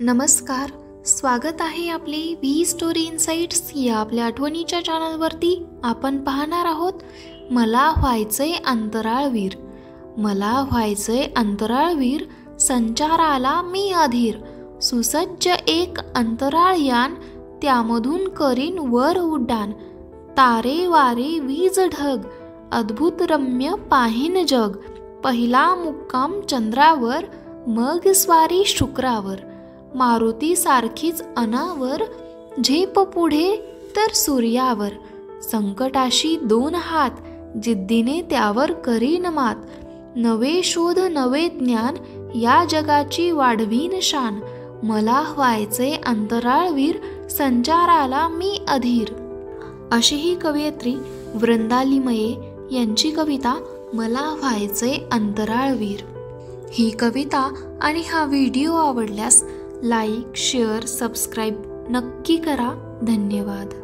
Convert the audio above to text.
नमस्कार, स्वागत आहे आपले व्ही स्टोरी इनसाइट्स या आपल्या आठवणीच्या चॅनलवरती. आपण पाहणार आहोत मला व्हायचंय अंतराळवीर. मला व्हायचंय अंतराळवीर, संचाराला मी अधीर. सुसज्ज एक अंतराळयान, त्यामधून करीन वर उड्डाण. तारे वारे वीज ढग, अद्भुत रम्य पाहीन जग. पहिला मुक्काम चंद्रावर, मग स्वारी शुक्रावर. मारुती सारखीच अनावर, झेप पुढे तर सूर्यावर. संकटाशी 2 हात, जिद्दीने त्यावर करीन मात. नवे शोध नवे ज्ञान, या जगाची वाढवीन शान. मला व्हायचे अंतराळवीर, संचाराला मी अधीर. अशी ही कवयित्री वृंदा लिमये यांची कविता मला व्हायचे अंतराळवीर. ही कविता आणि हा व्हिडिओ आवडल्यास लाईक, शेअर, सबस्क्राईब नक्की करा. धन्यवाद.